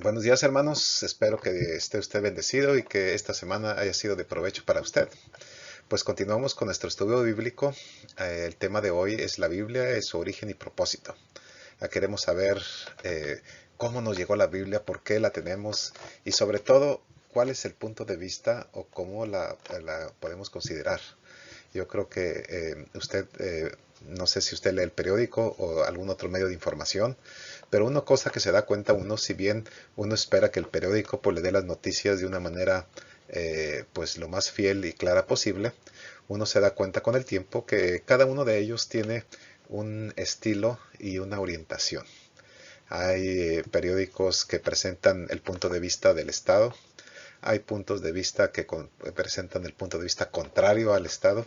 Buenos días, hermanos, espero que esté usted bendecido y que esta semana haya sido de provecho para usted. Pues continuamos con nuestro estudio bíblico. El tema de hoy es la Biblia, es su origen y propósito. Queremos saber cómo nos llegó la Biblia, por qué la tenemos y sobre todo cuál es el punto de vista o cómo la podemos considerar. Yo creo que no sé si usted lee el periódico o algún otro medio de información, pero una cosa que se da cuenta uno, si bien uno espera que el periódico pues, le dé las noticias de una manera pues lo más fiel y clara posible, uno se da cuenta con el tiempo que cada uno de ellos tiene un estilo y una orientación. Hay periódicos que presentan el punto de vista del Estado, hay puntos de vista que presentan el punto de vista contrario al Estado.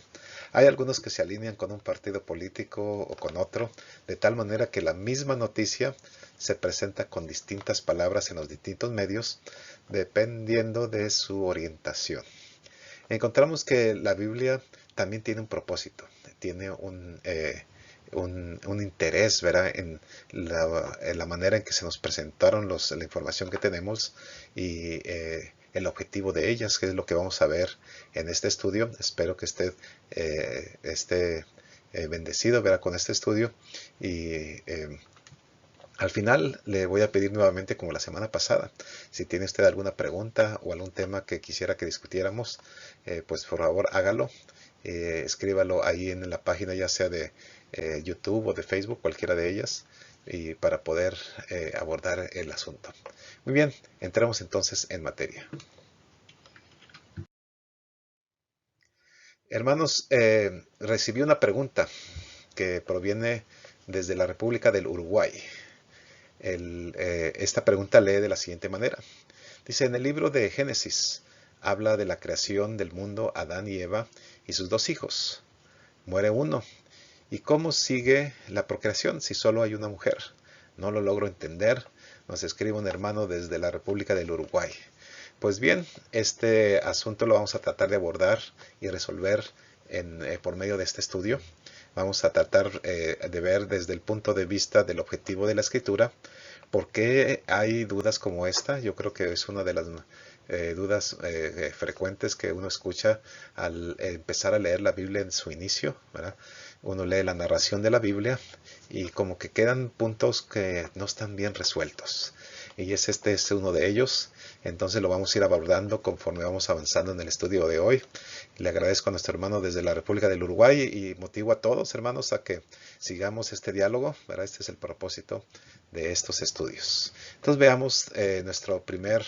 Hay algunos que se alinean con un partido político o con otro, de tal manera que la misma noticia se presenta con distintas palabras en los distintos medios, dependiendo de su orientación. Encontramos que la Biblia también tiene un propósito, tiene un interés, ¿verdad? En la manera en que se nos presentaron la información que tenemos y el objetivo de ellas, que es lo que vamos a ver en este estudio. Espero que esté bendecido, ¿verdad? Con este estudio y al final le voy a pedir nuevamente, como la semana pasada, si tiene usted alguna pregunta o algún tema que quisiera que discutiéramos, pues por favor hágalo. Escríbalo ahí en la página, ya sea de YouTube o de Facebook, cualquiera de ellas, y para poder abordar el asunto. Muy bien, entramos entonces en materia. Hermanos, recibí una pregunta que proviene desde la República del Uruguay. Esta pregunta lee de la siguiente manera. Dice, en el libro de Génesis habla de la creación del mundo, Adán y Eva y sus dos hijos. Muere uno. ¿Y cómo sigue la procreación si solo hay una mujer? No lo logro entender. Nos escribe un hermano desde la República del Uruguay. Pues bien, este asunto lo vamos a tratar de abordar y resolver por medio de este estudio. Vamos a tratar de ver desde el punto de vista del objetivo de la escritura por qué hay dudas como esta. Yo creo que es una de las dudas frecuentes que uno escucha al empezar a leer la Biblia en su inicio, ¿verdad? Uno lee la narración de la Biblia y como que quedan puntos que no están bien resueltos. Y este es uno de ellos. Entonces lo vamos a ir abordando conforme vamos avanzando en el estudio de hoy. Le agradezco a nuestro hermano desde la República del Uruguay y motivo a todos, hermanos, a que sigamos este diálogo, ¿verdad? Este es el propósito de estos estudios. Entonces veamos nuestro primer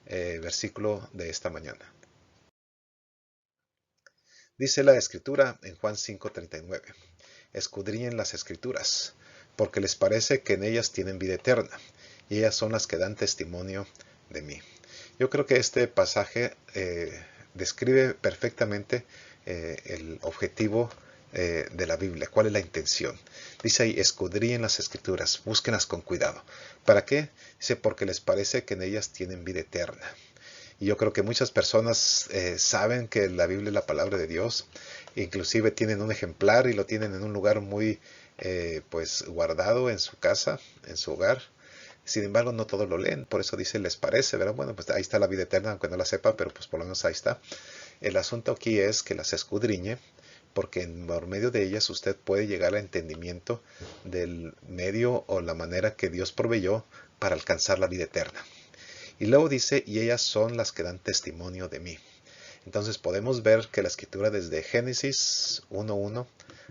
versículo de esta mañana. Dice la Escritura en Juan 5:39. Escudriñen las Escrituras, porque les parece que en ellas tienen vida eterna, y ellas son las que dan testimonio de mí. Yo creo que este pasaje describe perfectamente el objetivo de la Biblia, cuál es la intención. Dice ahí, escudriñen las Escrituras, búsquenlas con cuidado. ¿Para qué? Dice, porque les parece que en ellas tienen vida eterna. Y yo creo que muchas personas saben que la Biblia es la palabra de Dios, inclusive tienen un ejemplar y lo tienen en un lugar muy pues guardado en su casa, en su hogar. Sin embargo, no todos lo leen, por eso dice, les parece, ¿verdad? Bueno, pues ahí está la vida eterna, aunque no la sepa, pero pues por lo menos ahí está. El asunto aquí es que las escudriñe, porque por medio de ellas usted puede llegar al entendimiento del medio o la manera que Dios proveyó para alcanzar la vida eterna. Y luego dice, y ellas son las que dan testimonio de mí. Entonces podemos ver que la escritura desde Génesis 1:1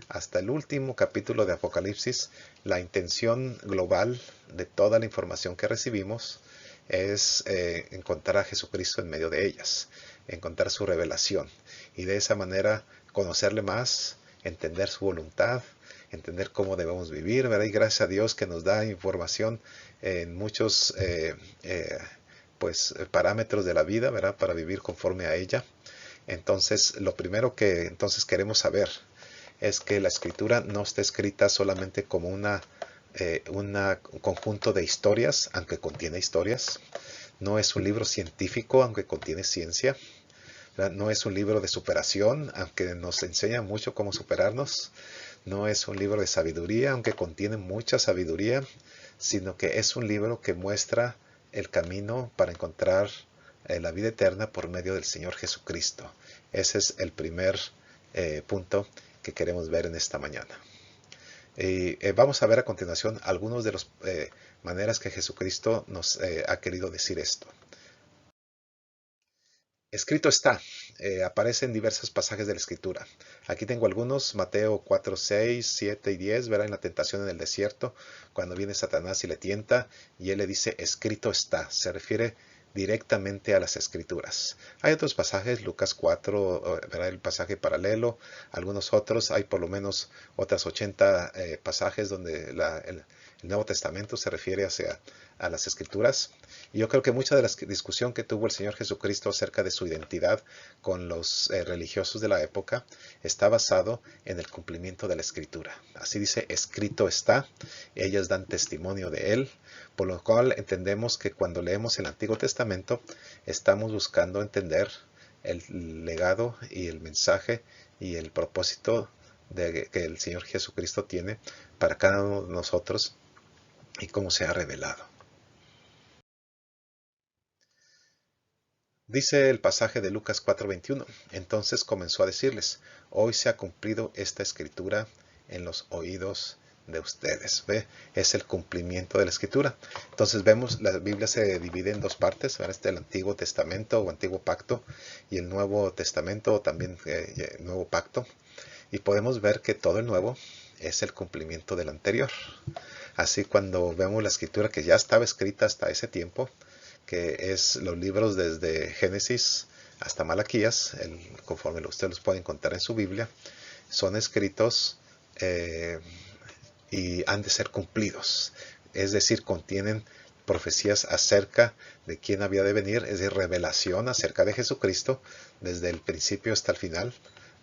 hasta el último capítulo de Apocalipsis, la intención global de toda la información que recibimos es encontrar a Jesucristo en medio de ellas, encontrar su revelación y de esa manera conocerle más, entender su voluntad, entender cómo debemos vivir, ¿verdad? Y gracias a Dios que nos da información en muchos parámetros de la vida, ¿verdad? Para vivir conforme a ella. Entonces, lo primero que entonces queremos saber es que la escritura no está escrita solamente como un conjunto de historias, aunque contiene historias. No es un libro científico, aunque contiene ciencia. No es un libro de superación, aunque nos enseña mucho cómo superarnos. No es un libro de sabiduría, aunque contiene mucha sabiduría, sino que es un libro que muestra el camino para encontrar la vida eterna por medio del Señor Jesucristo. Ese es el primer punto que queremos ver en esta mañana. Vamos a ver a continuación algunas de las maneras que Jesucristo nos ha querido decir esto. Escrito está, aparece en diversos pasajes de la Escritura. Aquí tengo algunos, Mateo 4, 6, 7 y 10, verá en la tentación en el desierto, cuando viene Satanás y le tienta, y él le dice, escrito está, se refiere directamente a las Escrituras. Hay otros pasajes, Lucas 4, verá el pasaje paralelo, algunos otros, hay por lo menos otras 80 pasajes donde el Nuevo Testamento se refiere a las Escrituras. Y yo creo que mucha de la discusión que tuvo el Señor Jesucristo acerca de su identidad con los religiosos de la época está basado en el cumplimiento de la Escritura. Así dice, escrito está, ellas dan testimonio de él, por lo cual entendemos que cuando leemos el Antiguo Testamento estamos buscando entender el legado y el mensaje y el propósito que el Señor Jesucristo tiene para cada uno de nosotros y cómo se ha revelado. Dice el pasaje de Lucas 4:21, entonces comenzó a decirles, hoy se ha cumplido esta escritura en los oídos de ustedes. ¿Ve? Es el cumplimiento de la escritura. Entonces vemos, la Biblia se divide en dos partes, ¿verdad? El Antiguo Testamento o Antiguo Pacto y el Nuevo Testamento o también Nuevo Pacto. Y podemos ver que todo el Nuevo es el cumplimiento del anterior. Así cuando vemos la escritura que ya estaba escrita hasta ese tiempo, que es los libros desde Génesis hasta Malaquías, conforme ustedes los pueden encontrar en su Biblia, son escritos y han de ser cumplidos. Es decir, contienen profecías acerca de quién había de venir, es decir, revelación acerca de Jesucristo, desde el principio hasta el final.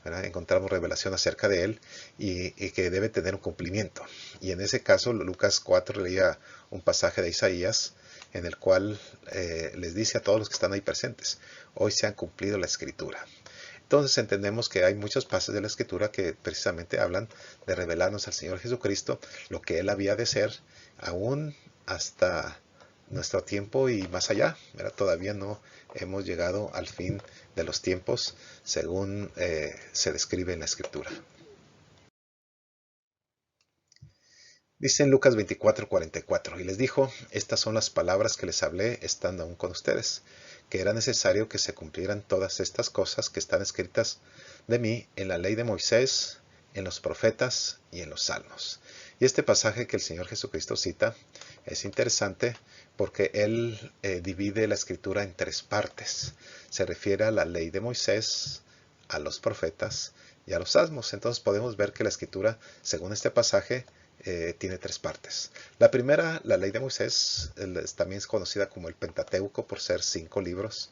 ¿Verdad? Encontramos revelación acerca de él y que debe tener un cumplimiento. Y en ese caso, Lucas 4 leía un pasaje de Isaías, en el cual les dice a todos los que están ahí presentes, hoy se han cumplido la escritura. Entonces entendemos que hay muchos pasajes de la escritura que precisamente hablan de revelarnos al Señor Jesucristo, lo que Él había de ser, aún hasta nuestro tiempo y más allá. ¿Verdad? Todavía no hemos llegado al fin de los tiempos, según se describe en la escritura. Dice en Lucas 24:44, y les dijo, estas son las palabras que les hablé estando aún con ustedes, que era necesario que se cumplieran todas estas cosas que están escritas de mí en la ley de Moisés, en los profetas y en los salmos. Y este pasaje que el Señor Jesucristo cita es interesante porque Él divide la escritura en tres partes. Se refiere a la ley de Moisés, a los profetas y a los salmos. Entonces podemos ver que la escritura, según este pasaje, tiene tres partes. La primera, la ley de Moisés, también es conocida como el Pentateuco por ser 5 libros.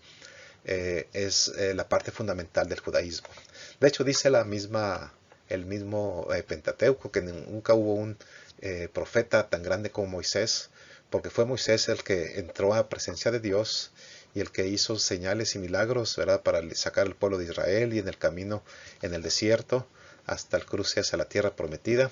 Es la parte fundamental del judaísmo. De hecho, dice el mismo Pentateuco que nunca hubo un profeta tan grande como Moisés, porque fue Moisés el que entró a la presencia de Dios y el que hizo señales y milagros, ¿verdad?, para sacar al pueblo de Israel y en el camino en el desierto hasta el cruce hacia la tierra prometida.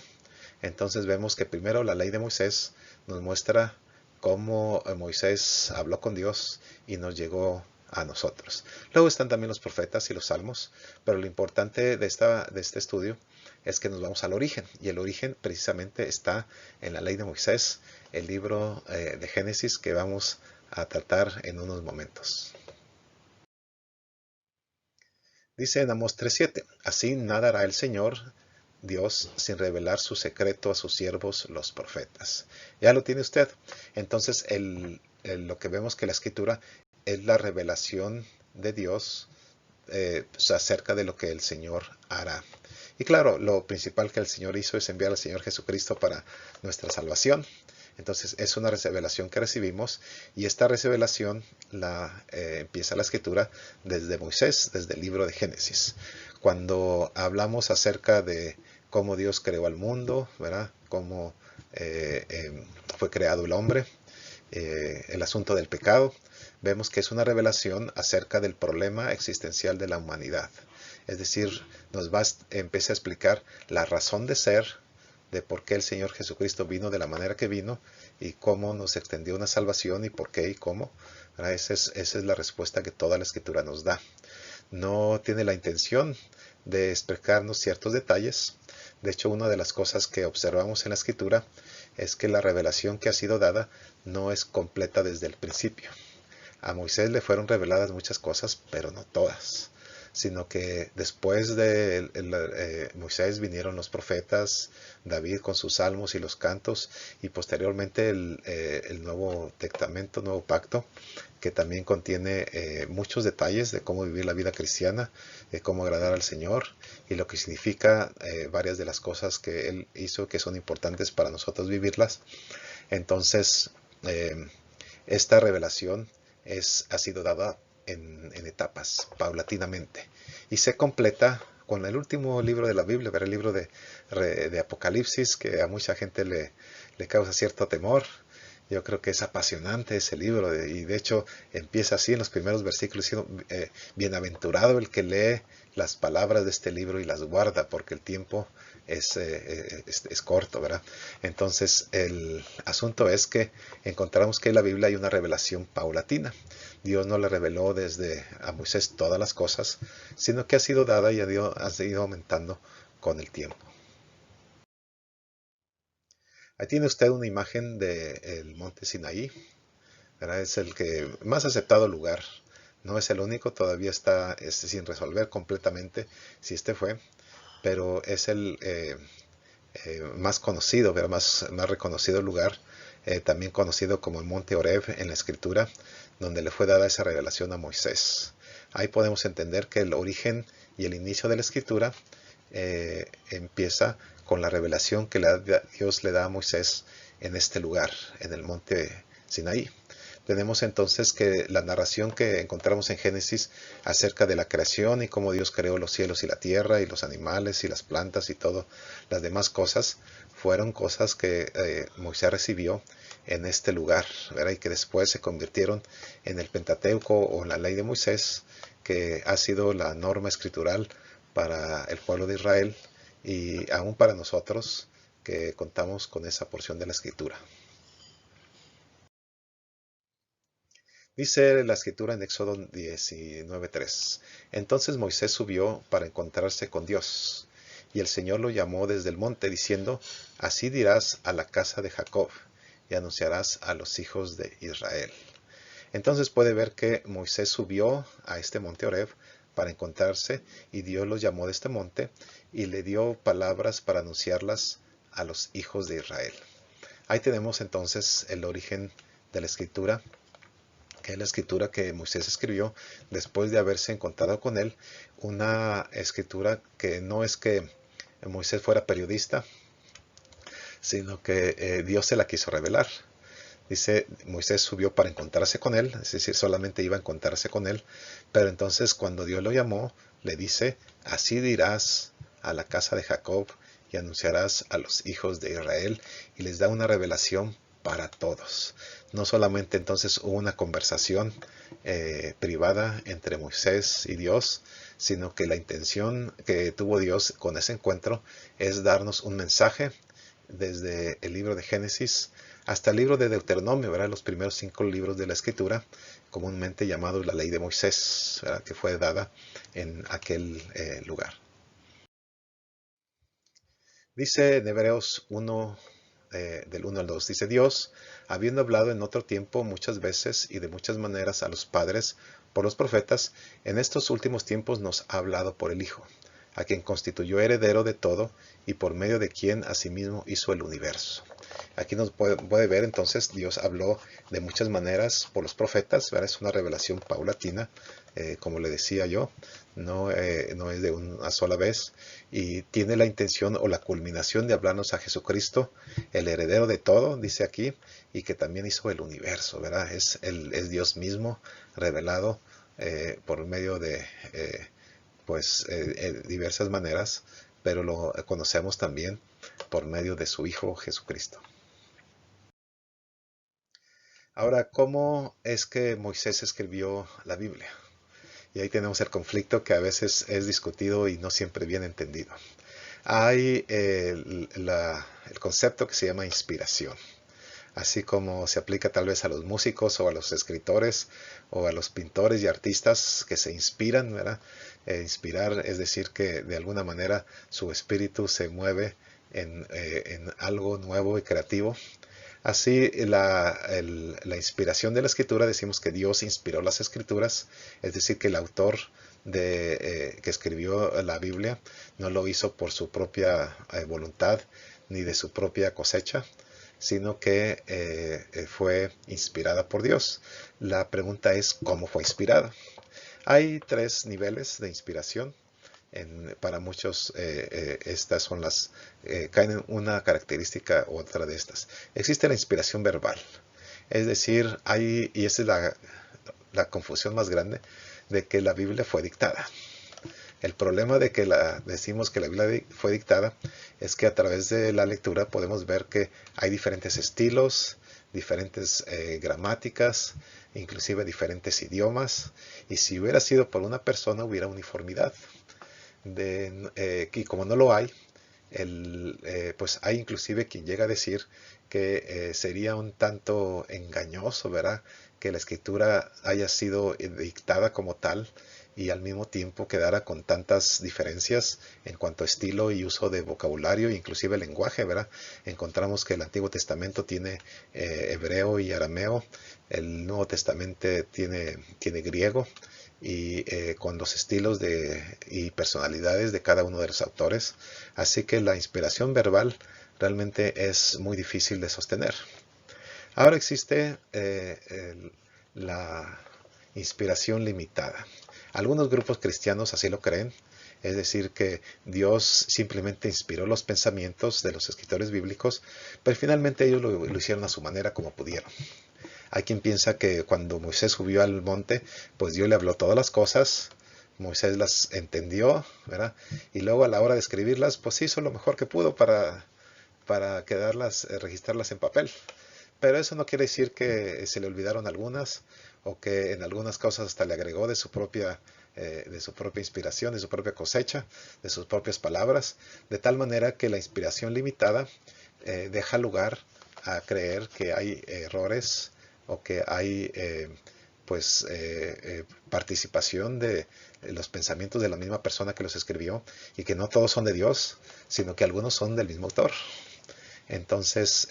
Entonces vemos que primero la ley de Moisés nos muestra cómo Moisés habló con Dios y nos llegó a nosotros. Luego están también los profetas y los salmos, pero lo importante de este estudio es que nos vamos al origen, y el origen precisamente está en la ley de Moisés, el libro de Génesis que vamos a tratar en unos momentos. Dice en Amós 3:7, así nada hará el Señor Dios sin revelar su secreto a sus siervos los profetas. Ya lo tiene usted. Entonces lo que vemos que la escritura es la revelación de Dios acerca de lo que el Señor hará. Y claro, lo principal que el Señor hizo es enviar al Señor Jesucristo para nuestra salvación. Entonces es una revelación que recibimos, y esta revelación empieza la escritura desde Moisés, desde el libro de Génesis. Cuando hablamos acerca de cómo Dios creó al mundo, ¿verdad?, cómo fue creado el hombre, el asunto del pecado, vemos que es una revelación acerca del problema existencial de la humanidad. Es decir, nos empieza a explicar la razón de ser de por qué el Señor Jesucristo vino de la manera que vino y cómo nos extendió una salvación y por qué y cómo. Esa es la respuesta que toda la Escritura nos da. No tiene la intención de explicarnos ciertos detalles. De hecho, una de las cosas que observamos en la Escritura es que la revelación que ha sido dada no es completa desde el principio. A Moisés le fueron reveladas muchas cosas, pero no todas, sino que después de Moisés vinieron los profetas, David con sus salmos y los cantos, y posteriormente el Nuevo Testamento, Nuevo Pacto, que también contiene muchos detalles de cómo vivir la vida cristiana, de cómo agradar al Señor y lo que significa varias de las cosas que Él hizo que son importantes para nosotros vivirlas. Entonces, esta revelación ha sido dada en etapas, paulatinamente, y se completa con el último libro de la Biblia, el libro de Apocalipsis, que a mucha gente le causa cierto temor. Yo creo que es apasionante ese libro y de hecho empieza así en los primeros versículos diciendo, bienaventurado el que lee las palabras de este libro y las guarda, porque el tiempo es corto, ¿verdad? Entonces el asunto es que encontramos que en la Biblia hay una revelación paulatina. Dios no le reveló desde a Moisés todas las cosas, sino que ha sido dada y ha ido aumentando con el tiempo. Ahí tiene usted una imagen del monte Sinaí, ¿verdad? Es el que más aceptado lugar. No es el único, todavía está sin resolver completamente si este fue, pero es el más conocido, ¿verdad? Más reconocido lugar, también conocido como el monte Horeb en la escritura, donde le fue dada esa revelación a Moisés. Ahí podemos entender que el origen y el inicio de la escritura empieza con la revelación que Dios le da a Moisés en este lugar, en el monte Sinaí. Tenemos entonces que la narración que encontramos en Génesis acerca de la creación y cómo Dios creó los cielos y la tierra y los animales y las plantas y todas las demás cosas, fueron cosas que Moisés recibió en este lugar, ¿verdad? Y que después se convirtieron en el Pentateuco o en la ley de Moisés, que ha sido la norma escritural para el pueblo de Israel y aún para nosotros que contamos con esa porción de la escritura. Dice la escritura en Éxodo 19:3. Entonces Moisés subió para encontrarse con Dios, y el Señor lo llamó desde el monte, diciendo, así dirás a la casa de Jacob, y anunciarás a los hijos de Israel. Entonces puede ver que Moisés subió a este monte Horeb para encontrarse, y Dios los llamó de este monte, y le dio palabras para anunciarlas a los hijos de Israel. Ahí tenemos entonces el origen de la escritura, que es la escritura que Moisés escribió después de haberse encontrado con él, una escritura que no es que Moisés fuera periodista, sino que Dios se la quiso revelar. Dice, Moisés subió para encontrarse con él, es decir, solamente iba a encontrarse con él, pero entonces cuando Dios lo llamó, le dice, así dirás a la casa de Jacob y anunciarás a los hijos de Israel, y les da una revelación para todos. No solamente entonces hubo una conversación privada entre Moisés y Dios, sino que la intención que tuvo Dios con ese encuentro es darnos un mensaje desde el libro de Génesis hasta el libro de Deuteronomio, ¿verdad? Los primeros 5 libros de la Escritura, comúnmente llamados la ley de Moisés, ¿verdad? Que fue dada en aquel lugar. Dice en Hebreos 1, del 1 al 2, dice Dios, habiendo hablado en otro tiempo muchas veces y de muchas maneras a los padres por los profetas, en estos últimos tiempos nos ha hablado por el Hijo, a quien constituyó heredero de todo y por medio de quien asimismo hizo el universo. Aquí nos puede ver entonces Dios habló de muchas maneras por los profetas, ¿verdad? Es una revelación paulatina, como le decía yo, no es de una sola vez, y tiene la intención o la culminación de hablarnos a Jesucristo, el heredero de todo, dice aquí, y que también hizo el universo, ¿verdad? Es Dios mismo revelado por medio de diversas maneras, pero lo conocemos también por medio de su Hijo Jesucristo. Ahora, ¿cómo es que Moisés escribió la Biblia? Y ahí tenemos el conflicto que a veces es discutido y no siempre bien entendido. Hay el concepto que se llama inspiración. Así como se aplica tal vez a los músicos o a los escritores o a los pintores y artistas que se inspiran, ¿verdad? Inspirar es decir que de alguna manera su espíritu se mueve en algo nuevo y creativo. Así, la inspiración de la escritura, decimos que Dios inspiró las escrituras, es decir, que el autor que escribió la Biblia no lo hizo por su propia voluntad ni de su propia cosecha, sino que fue inspirada por Dios. La pregunta es, ¿cómo fue inspirada? Hay tres niveles de inspiración. Para muchos estas son caen en una característica u otra de estas. Existe la inspiración verbal, es decir, y esa es la confusión más grande, de que la Biblia fue dictada. El problema de que decimos que la Biblia fue dictada es que a través de la lectura podemos ver que hay diferentes estilos, diferentes gramáticas, inclusive diferentes idiomas, y si hubiera sido por una persona hubiera uniformidad. Y como no lo hay, pues hay inclusive quien llega a decir que sería un tanto engañoso, ¿verdad?, que la escritura haya sido dictada como tal y al mismo tiempo quedara con tantas diferencias en cuanto a estilo y uso de vocabulario, inclusive lenguaje, ¿verdad? Encontramos que el Antiguo Testamento tiene hebreo y arameo, el Nuevo Testamento tiene griego, y con los estilos y personalidades de cada uno de los autores. Así que la inspiración verbal realmente es muy difícil de sostener. Ahora existe la inspiración limitada. Algunos grupos cristianos así lo creen, es decir, que Dios simplemente inspiró los pensamientos de los escritores bíblicos, pero finalmente ellos lo hicieron a su manera como pudieron. Hay quien piensa que cuando Moisés subió al monte, pues Dios le habló todas las cosas, Moisés las entendió, ¿verdad? Y luego a la hora de escribirlas, pues hizo lo mejor que pudo para registrarlas en papel. Pero eso no quiere decir que se le olvidaron algunas o que en algunas cosas hasta le agregó de su propia inspiración, de su propia cosecha, de sus propias palabras, de tal manera que la inspiración limitada deja lugar a creer que hay errores o que hay participación de los pensamientos de la misma persona que los escribió y que no todos son de Dios, sino que algunos son del mismo autor. Entonces,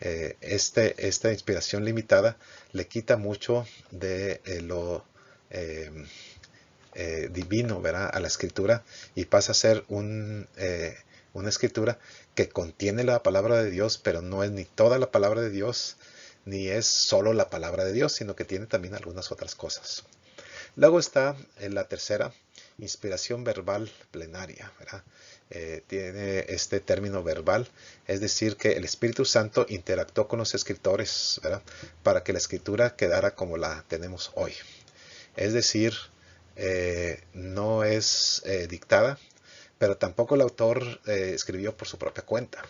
esta inspiración limitada le quita mucho de lo divino, ¿verdad?, a la escritura, y pasa a ser una escritura que contiene la palabra de Dios, pero no es ni toda la palabra de Dios, ni es solo la palabra de Dios, sino que tiene también algunas otras cosas. Luego está la tercera, inspiración verbal plenaria, ¿verdad? Tiene este término verbal, es decir, que el Espíritu Santo interactuó con los escritores, ¿verdad?, para que la escritura quedara como la tenemos hoy. Es decir, no es dictada, pero tampoco el autor escribió por su propia cuenta,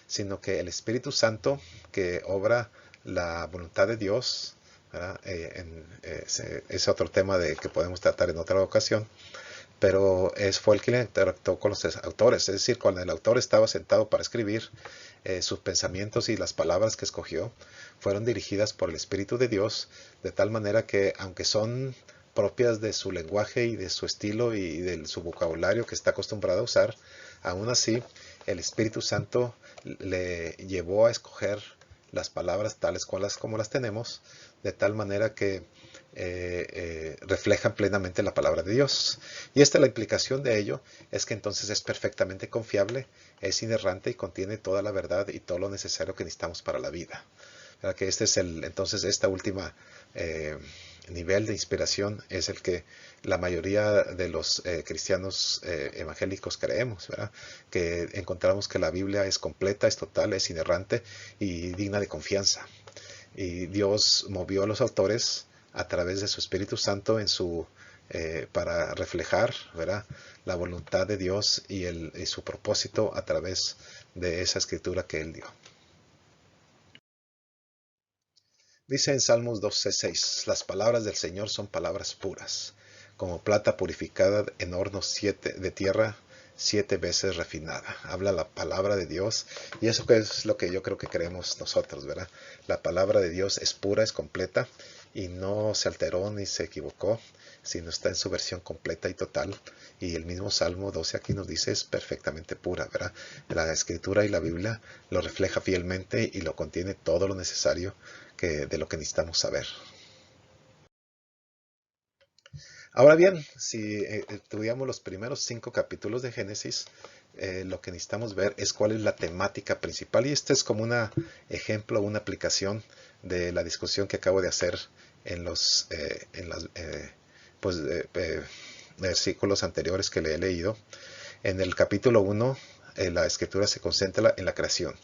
sino que el Espíritu Santo, que obra la voluntad de Dios, es otro tema que podemos tratar en otra ocasión, pero fue el que interactuó con los autores, es decir, cuando el autor estaba sentado para escribir, sus pensamientos y las palabras que escogió fueron dirigidas por el Espíritu de Dios, de tal manera que aunque son propias de su lenguaje y de su estilo y de su vocabulario que está acostumbrado a usar, aún así el Espíritu Santo le llevó a escoger las palabras tales cuales como las tenemos, de tal manera que reflejan plenamente la palabra de Dios. Y la implicación de ello es que entonces es perfectamente confiable, es inerrante y contiene toda la verdad y todo lo necesario que necesitamos para la vida. ¿Verdad? Que entonces esta última nivel de inspiración es el que la mayoría de los cristianos evangélicos creemos, ¿verdad? Que encontramos que la Biblia es completa, es total, es inerrante y digna de confianza. Y Dios movió a los autores a través de su Espíritu Santo para reflejar, ¿verdad?, la voluntad de Dios y su propósito a través de esa escritura que Él dio. Dice en Salmos 12:6, las palabras del Señor son palabras puras, como plata purificada en hornos 7 de tierra, 7 veces refinada. Habla la palabra de Dios, y eso es lo que yo creo que creemos nosotros, ¿verdad? La palabra de Dios es pura, es completa, y no se alteró ni se equivocó, sino está en su versión completa y total. Y el mismo Salmo 12 aquí nos dice es perfectamente pura, ¿verdad? La Escritura y la Biblia lo refleja fielmente y lo contiene todo lo necesario de lo que necesitamos saber. Ahora bien, si estudiamos los primeros 5 capítulos de Génesis, lo que necesitamos ver es cuál es la temática principal. Y este es como un ejemplo, una aplicación de la discusión que acabo de hacer en los pues, versículos anteriores que le he leído. En el capítulo 1, la escritura se concentra en la creación.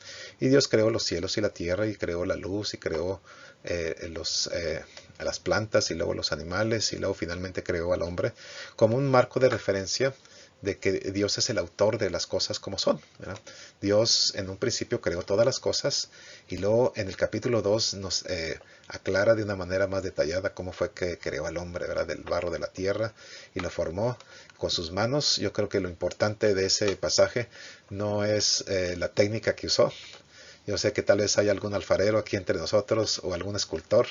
Y Dios creó los cielos y la tierra, y creó la luz, y creó las plantas, y luego los animales, y luego finalmente creó al hombre, como un marco de referencia de que Dios es el autor de las cosas como son, ¿verdad? Dios en un principio creó todas las cosas, y luego en el capítulo 2 nos aclara de una manera más detallada cómo fue que creó al hombre, ¿verdad? Del barro de la tierra, y lo formó con sus manos. Yo creo que lo importante de ese pasaje no es la técnica que usó. Yo sé que tal vez hay algún alfarero aquí entre nosotros o algún escultor,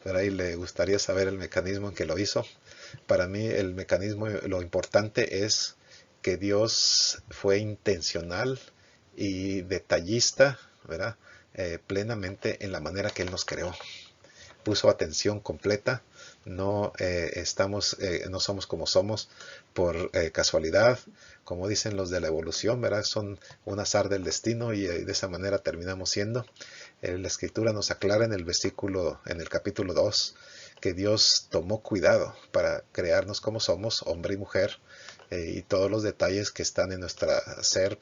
¿verdad? Y le gustaría saber el mecanismo en que lo hizo. Para mí el mecanismo, lo importante es que Dios fue intencional y detallista, ¿verdad? Plenamente en la manera que Él nos creó. Puso atención completa. No no somos como somos por casualidad, como dicen los de la evolución, ¿verdad? Son un azar del destino, y de esa manera terminamos siendo. La escritura nos aclara en el capítulo 2, que Dios tomó cuidado para crearnos como somos, hombre y mujer, y todos los detalles que están en nuestra ser,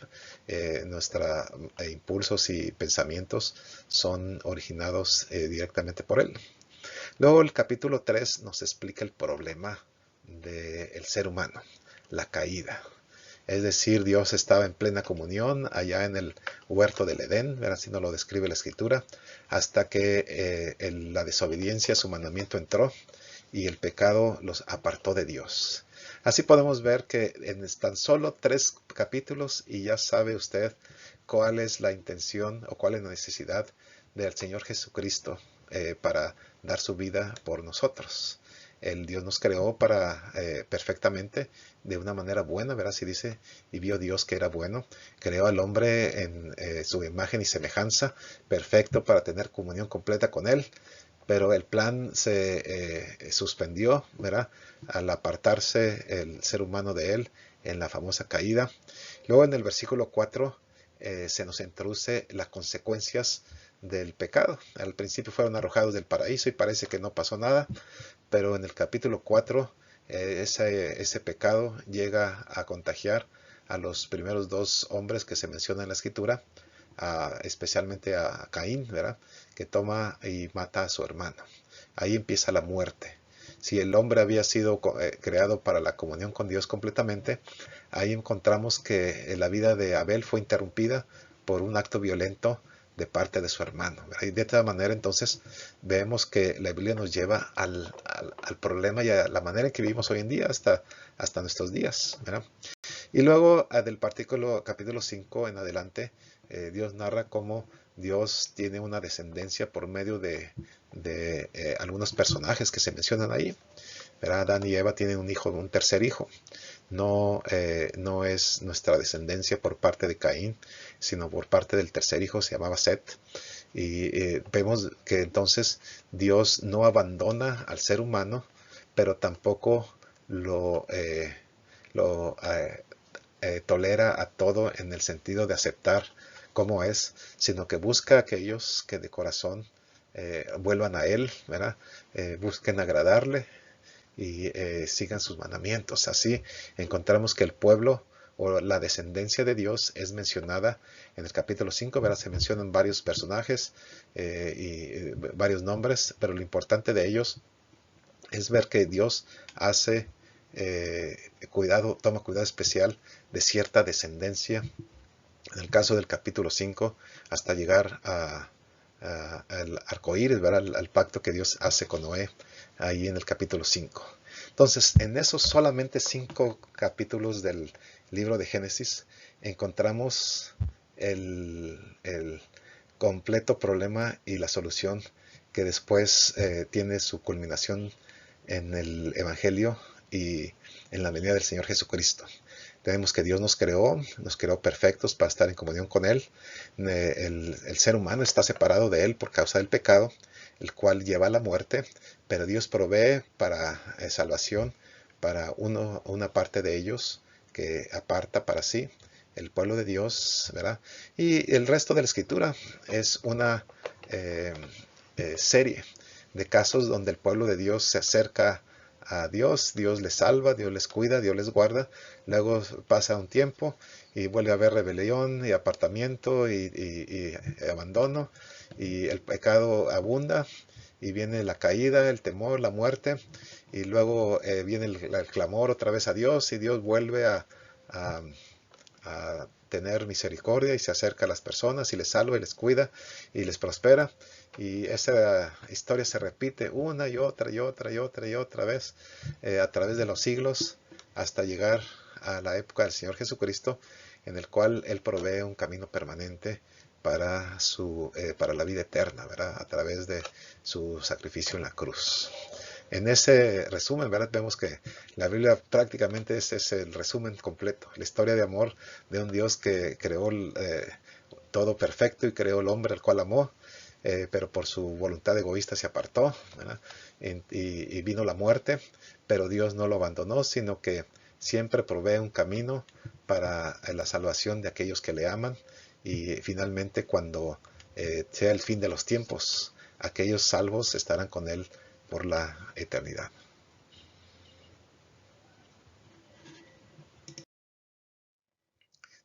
nuestros impulsos y pensamientos son originados directamente por Él. Luego el capítulo 3 nos explica el problema del ser humano, la caída. Es decir, Dios estaba en plena comunión allá en el huerto del Edén, así nos lo describe la Escritura, hasta que la desobediencia a su mandamiento entró y el pecado los apartó de Dios. Así podemos ver que en tan solo 3 capítulos, y ya sabe usted cuál es la intención o cuál es la necesidad del Señor Jesucristo para dar su vida por nosotros. El Dios nos creó perfectamente, de una manera buena, ¿verdad? Si dice, y vio Dios que era bueno. Creó al hombre en su imagen y semejanza, perfecto para tener comunión completa con Él. Pero el plan se suspendió, ¿verdad? Al apartarse el ser humano de Él en la famosa caída. Luego en el versículo 4 se nos introduce las consecuencias del pecado. Al principio fueron arrojados del paraíso y parece que no pasó nada, pero en el capítulo 4 ese pecado llega a contagiar a los primeros 2 hombres que se mencionan en la escritura, especialmente a Caín, ¿verdad? Que toma y mata a su hermano. Ahí empieza la muerte. Si el hombre había sido creado para la comunión con Dios completamente, ahí encontramos que la vida de Abel fue interrumpida por un acto violento de parte de su hermano, ¿verdad? Y de esta manera entonces vemos que la Biblia nos lleva al problema y a la manera en que vivimos hoy en día hasta nuestros días, ¿verdad? Y luego del capítulo 5 en adelante, Dios narra cómo Dios tiene una descendencia por medio de algunos personajes que se mencionan ahí, ¿verdad? Adán y Eva tienen un hijo, un tercer hijo. No es nuestra descendencia por parte de Caín, sino por parte del tercer hijo, se llamaba Set. Y vemos que entonces Dios no abandona al ser humano, pero tampoco lo tolera a todo en el sentido de aceptar como es, sino que busca a aquellos que de corazón vuelvan a Él, ¿verdad? Busquen agradarle y sigan sus mandamientos. Así encontramos que el pueblo o la descendencia de Dios es mencionada en el capítulo 5, ¿verdad? Se mencionan varios personajes y varios nombres, pero lo importante de ellos es ver que Dios hace toma cuidado especial de cierta descendencia. En el caso del capítulo 5, hasta llegar al arco iris, ¿verdad? Al pacto que Dios hace con Noé, ahí en el capítulo 5. Entonces, en esos solamente 5 capítulos del libro de Génesis, encontramos el completo problema y la solución que después tiene su culminación en el Evangelio y en la venida del Señor Jesucristo. Tenemos que Dios nos creó perfectos para estar en comunión con Él. El ser humano está separado de Él por causa del pecado, el cual lleva a la muerte, pero Dios provee para salvación para una parte de ellos que aparta para sí el pueblo de Dios, ¿verdad? Y el resto de la escritura es una eh, serie de casos donde el pueblo de Dios se acerca a Dios, Dios les salva, Dios les cuida, Dios les guarda. Luego pasa un tiempo y vuelve a haber rebelión y apartamiento y abandono, y el pecado abunda y viene la caída, el temor, la muerte, y luego viene el clamor otra vez a Dios, y Dios vuelve a tener misericordia y se acerca a las personas y les salva y les cuida y les prospera. Y esa historia se repite una y otra y otra y otra y otra vez a través de los siglos hasta llegar a la época del Señor Jesucristo, en el cual Él provee un camino permanente para la vida eterna, ¿verdad? A través de su sacrificio en la cruz. En ese resumen, ¿verdad? Vemos que la Biblia prácticamente es el resumen completo, la historia de amor de un Dios que creó todo perfecto y creó el hombre al cual amó, pero por su voluntad egoísta se apartó, ¿verdad? Y vino la muerte, pero Dios no lo abandonó, sino que siempre provee un camino para la salvación de aquellos que le aman, y finalmente cuando sea el fin de los tiempos, aquellos salvos estarán con Él por la eternidad.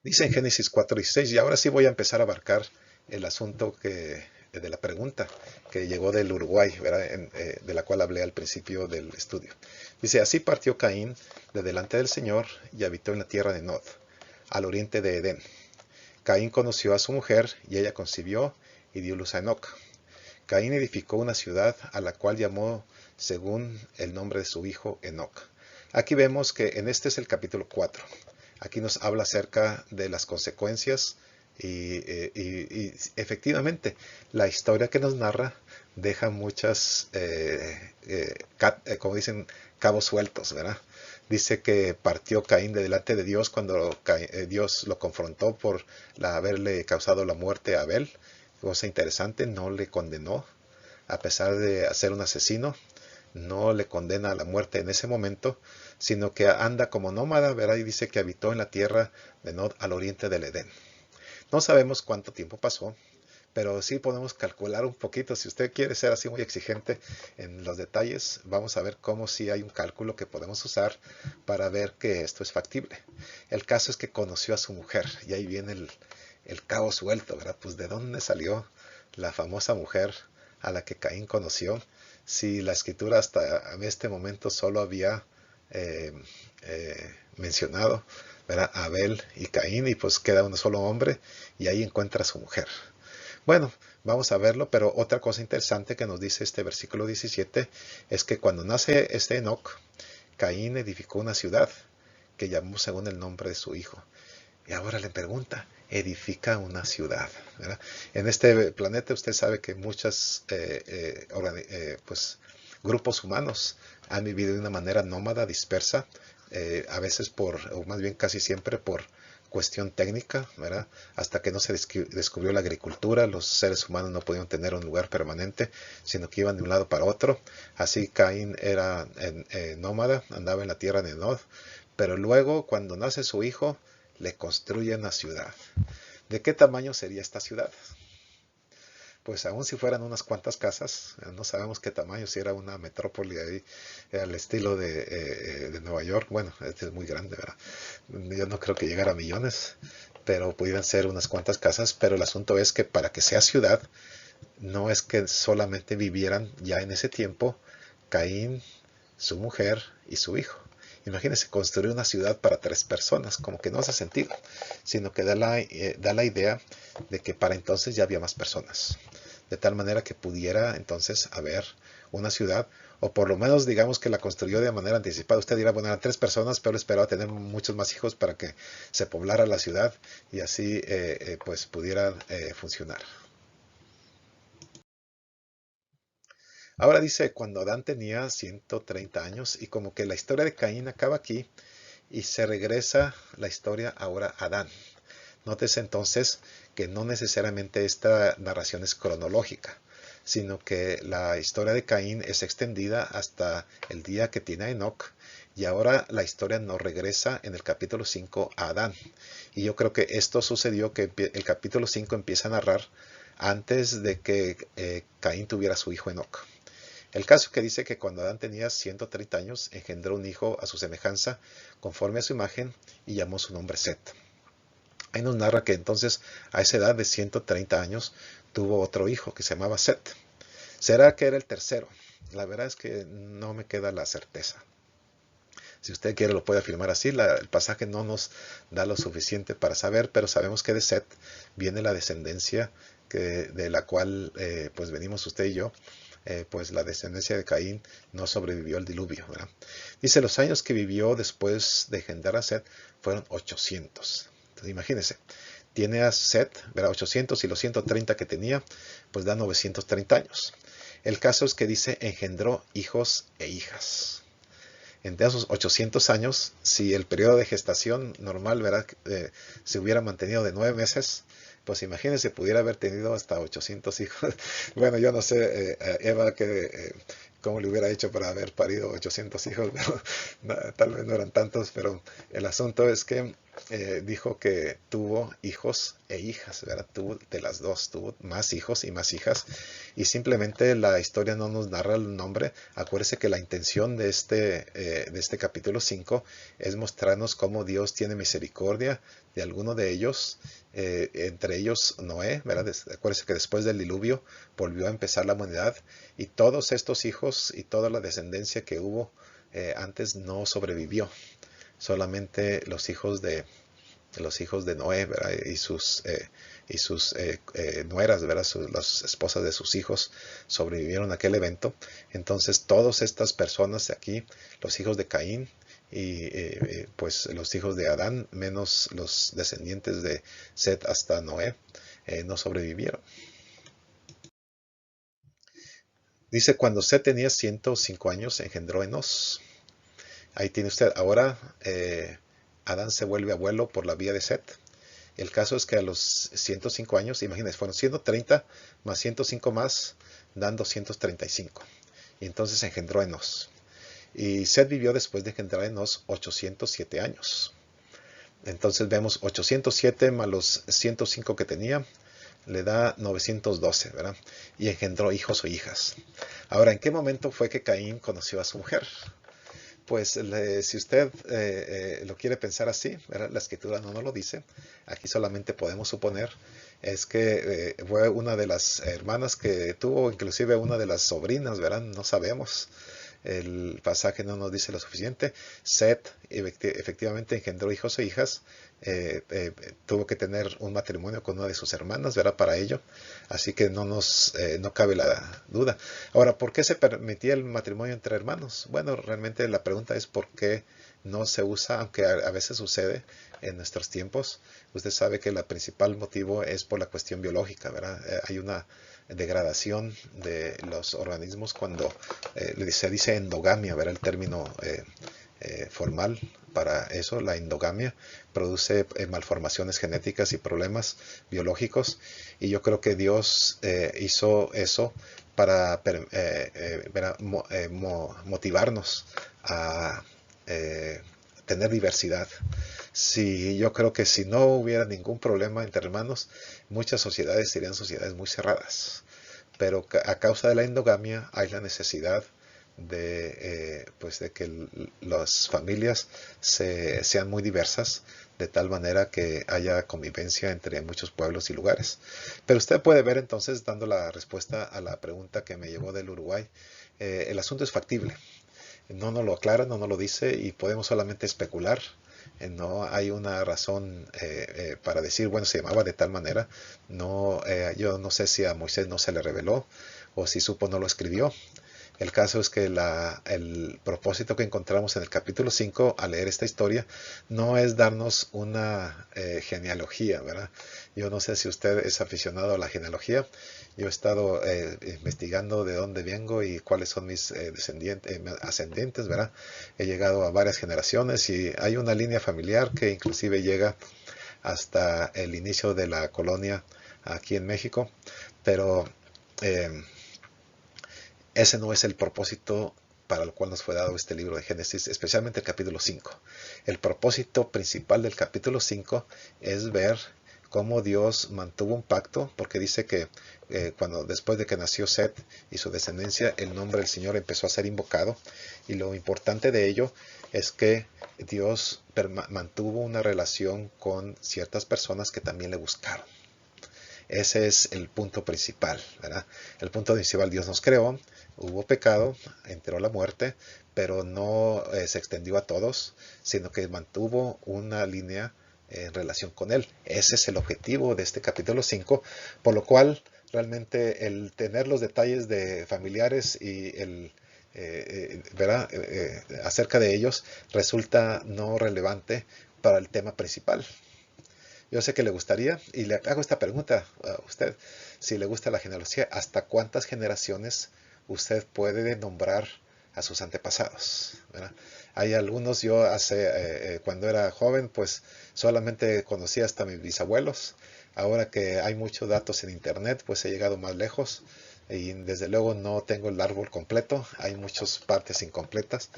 Dice en Génesis 4:16, y ahora sí voy a empezar a abarcar el asunto de la pregunta que llegó del Uruguay, ¿verdad? De la cual hablé al principio del estudio. Dice, así partió Caín de delante del Señor y habitó en la tierra de Nod, al oriente de Edén. Caín conoció a su mujer y ella concibió y dio luz a Enoc. Caín edificó una ciudad a la cual llamó según el nombre de su hijo Enoc. Aquí vemos que en este es el capítulo 4. Aquí nos habla acerca de las consecuencias y efectivamente la historia que nos narra deja muchas, como dicen, cabos sueltos, ¿verdad? Dice que partió Caín de delante de Dios cuando Dios lo confrontó por haberle causado la muerte a Abel. Cosa interesante, no le condenó, a pesar de ser un asesino, no le condena a la muerte en ese momento, sino que anda como nómada, ¿verdad? Y dice que habitó en la tierra de Nod al oriente del Edén. No sabemos cuánto tiempo pasó, pero sí podemos calcular un poquito. Si usted quiere ser así muy exigente en los detalles, vamos a ver cómo sí hay un cálculo que podemos usar para ver que esto es factible. El caso es que conoció a su mujer, y ahí viene el cabo suelto, ¿verdad? Pues de dónde salió la famosa mujer a la que Caín conoció, si la escritura hasta este momento solo había mencionado, ¿verdad? Abel y Caín, y pues queda un solo hombre, y ahí encuentra a su mujer. Bueno, vamos a verlo, pero otra cosa interesante que nos dice este versículo 17 es que cuando nace este Enoc, Caín edificó una ciudad que llamó según el nombre de su hijo. Y ahora le pregunta, edifica una ciudad, ¿verdad? En este planeta usted sabe que muchos pues, grupos humanos han vivido de una manera nómada, dispersa, a veces o más bien casi siempre por cuestión técnica, ¿verdad? Hasta que no se descubrió la agricultura, los seres humanos no podían tener un lugar permanente, sino que iban de un lado para otro. Así Caín era nómada, andaba en la tierra de Nod, pero luego cuando nace su hijo, le construye una ciudad. ¿De qué tamaño sería esta ciudad? Pues aún si fueran unas cuantas casas, no sabemos qué tamaño, si era una metrópoli ahí al estilo de Nueva York. Bueno, este es muy grande, ¿verdad? Yo no creo que llegara a millones, pero pudieran ser unas cuantas casas. Pero el asunto es que para que sea ciudad, no es que solamente vivieran ya en ese tiempo Caín, su mujer y su hijo. Imagínense construir una ciudad para 3 personas, como que no hace sentido, sino que da la idea de que para entonces ya había más personas, de tal manera que pudiera entonces haber una ciudad O por lo menos digamos que la construyó de manera anticipada. Usted dirá, bueno, eran 3 personas, pero él esperaba tener muchos más hijos para que se poblara la ciudad y así pues pudiera funcionar. Ahora dice, cuando Adán tenía 130 años, y como que la historia de Caín acaba aquí y se regresa la historia ahora a Adán. Nótese entonces que no necesariamente esta narración es cronológica, sino que la historia de Caín es extendida hasta el día que tiene a Enoc, y ahora la historia nos regresa en el capítulo 5 a Adán. Y yo creo que esto sucedió, que el capítulo 5 empieza a narrar antes de que Caín tuviera su hijo Enoc. El caso que dice que cuando Adán tenía 130 años, engendró un hijo a su semejanza, conforme a su imagen, y llamó su nombre Set. Ahí nos narra que entonces a esa edad de 130 años tuvo otro hijo que se llamaba Set. ¿Será que era el tercero? La verdad es que no me queda la certeza. Si usted quiere lo puede afirmar así, el pasaje no nos da lo suficiente para saber, pero sabemos que de Set viene la descendencia de la cual pues venimos usted y yo. Pues la descendencia de Caín no sobrevivió al diluvio, ¿verdad? Dice, los años que vivió después de engendrar a Set fueron 800. Entonces imagínense, tiene a Set, ¿verdad? 800, y los 130 que tenía, pues da 930 años. El caso es que dice, engendró hijos e hijas. Entre esos 800 años, si el periodo de gestación normal, ¿verdad? Se hubiera mantenido de 9 meses, pues imagínense, pudiera haber tenido hasta 800 hijos. Bueno, yo no sé, Eva, cómo le hubiera hecho para haber parido 800 hijos, pero no, tal vez no eran tantos, pero el asunto es que dijo que tuvo hijos e hijas, ¿verdad? Tuvo de las dos, tuvo más hijos y más hijas, y simplemente la historia no nos narra el nombre. Acuérdese que la intención de este capítulo 5 es mostrarnos cómo Dios tiene misericordia de alguno de ellos, entre ellos Noé, ¿verdad? Acuérdese que después del diluvio volvió a empezar la humanidad, y todos estos hijos y toda la descendencia que hubo antes no sobrevivió. Solamente los hijos de Noé, ¿verdad? Y sus nueras, ¿verdad? Las esposas de sus hijos sobrevivieron a aquel evento. Entonces todas estas personas de aquí, los hijos de Caín y pues los hijos de Adán, menos los descendientes de Set hasta Noé, no sobrevivieron. Dice, cuando Set tenía 105 años, engendró Enos. Ahí tiene usted, ahora Adán se vuelve abuelo por la vía de Set. El caso es que a los 105 años, imagínense, fueron 130 más 105 más, dan 235. Y entonces engendró a Enos. Y Set vivió después de engendrar a Enos 807 años. Entonces vemos 807 más los 105 que tenía, le da 912, ¿verdad? Y engendró hijos o hijas. Ahora, ¿en qué momento fue que Caín conoció a su mujer? Pues si usted lo quiere pensar así, ¿verdad? La escritura no nos lo dice, aquí solamente podemos suponer, es que fue una de las hermanas que tuvo, inclusive una de las sobrinas, ¿verdad? No sabemos, el pasaje no nos dice lo suficiente. Set efectivamente engendró hijos e hijas, tuvo que tener un matrimonio con una de sus hermanas, ¿verdad? Para ello, así que no cabe la duda. Ahora, ¿por qué se permitía el matrimonio entre hermanos? Bueno, realmente la pregunta es por qué no se usa, aunque a veces sucede en nuestros tiempos. Usted sabe que el principal motivo es por la cuestión biológica, ¿verdad? Hay una degradación de los organismos cuando se dice endogamia, ¿verdad? El término formal para eso, la endogamia, produce malformaciones genéticas y problemas biológicos, y yo creo que Dios hizo eso para motivarnos a tener diversidad. Yo creo que si no hubiera ningún problema entre hermanos, muchas sociedades serían sociedades muy cerradas, pero a causa de la endogamia hay la necesidad pues de que las familias sean muy diversas, de tal manera que haya convivencia entre muchos pueblos y lugares. Pero usted puede ver entonces, dando la respuesta a la pregunta que me llevó del Uruguay, el asunto es factible. No nos lo aclara, no nos lo dice, y podemos solamente especular. No hay una razón para decir, bueno, se llamaba de tal manera. No, yo no sé si a Moisés no se le reveló, o si supo no lo escribió. El caso es que el propósito que encontramos en el capítulo 5 al leer esta historia no es darnos una genealogía, ¿verdad? Yo no sé si usted es aficionado a la genealogía. Yo he estado investigando de dónde vengo y cuáles son mis ascendientes, ¿verdad? He llegado a varias generaciones y hay una línea familiar que inclusive llega hasta el inicio de la colonia aquí en México, pero eh, ese no es el propósito para el cual nos fue dado este libro de Génesis, especialmente el capítulo 5. El propósito principal del capítulo 5 es ver cómo Dios mantuvo un pacto, porque dice que después de que nació Set y su descendencia, el nombre del Señor empezó a ser invocado, y lo importante de ello es que Dios mantuvo una relación con ciertas personas que también le buscaron. Ese es el punto principal, ¿verdad? El punto principal: Dios nos creó, hubo pecado, entró la muerte, pero no se extendió a todos, sino que mantuvo una línea en relación con Él. Ese es el objetivo de este capítulo 5, por lo cual realmente el tener los detalles de familiares y ¿verdad? Acerca de ellos resulta no relevante para el tema principal. Yo sé que le gustaría, y le hago esta pregunta a usted: si le gusta la genealogía, ¿hasta cuántas generaciones usted puede nombrar a sus antepasados? ¿Verdad? Hay algunos, yo cuando era joven, pues solamente conocía hasta mis bisabuelos. Ahora que hay muchos datos en internet, pues he llegado más lejos, y desde luego no tengo el árbol completo, hay muchas partes incompletas.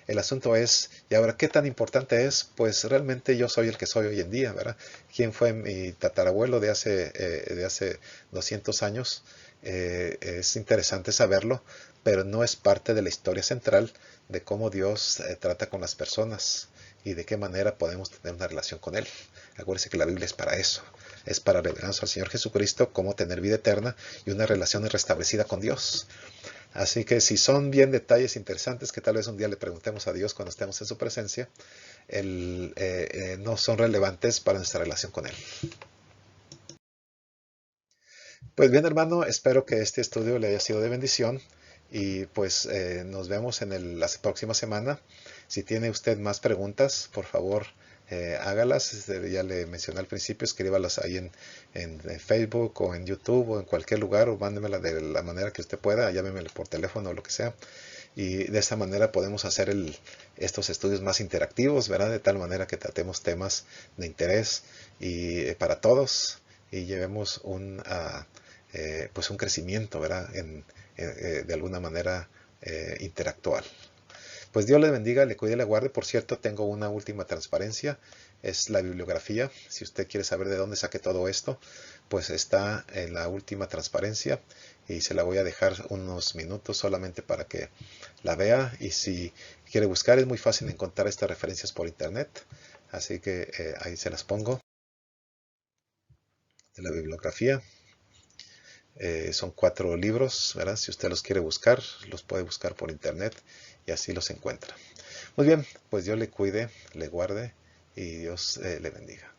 El asunto es, ¿y ahora qué tan importante es? Pues realmente yo soy el que soy hoy en día, ¿verdad? ¿Quién fue mi tatarabuelo de hace 200 años? Es interesante saberlo, pero no es parte de la historia central de cómo Dios trata con las personas y de qué manera podemos tener una relación con Él. Acuérdense que la Biblia es para eso. Es para revelarnos al Señor Jesucristo, cómo tener vida eterna y una relación restablecida con Dios. Así que si son bien detalles interesantes que tal vez un día le preguntemos a Dios cuando estemos en su presencia, no son relevantes para nuestra relación con Él. Pues bien, hermano, espero que este estudio le haya sido de bendición, y pues nos vemos en la próxima semana. Si tiene usted más preguntas, por favor, hágalas. Ya le mencioné al principio, escríbalas ahí en Facebook o en YouTube o en cualquier lugar, o mándemela de la manera que usted pueda, llámeme por teléfono o lo que sea. Y de esta manera podemos hacer estos estudios más interactivos, ¿verdad? De tal manera que tratemos temas de interés y para todos, y llevemos pues un crecimiento, ¿verdad? De alguna manera interactual. Pues Dios le bendiga, le cuide y le guarde. Por cierto, tengo una última transparencia, es la bibliografía. Si usted quiere saber de dónde saqué todo esto, pues está en la última transparencia, y se la voy a dejar unos minutos solamente para que la vea. Y si quiere buscar, es muy fácil encontrar estas referencias por internet, así que ahí se las pongo, de la bibliografía. Son 4 libros, ¿verdad? Si usted los quiere buscar, los puede buscar por internet y así los encuentra. Muy bien, pues Dios le cuide, le guarde, y Dios le bendiga.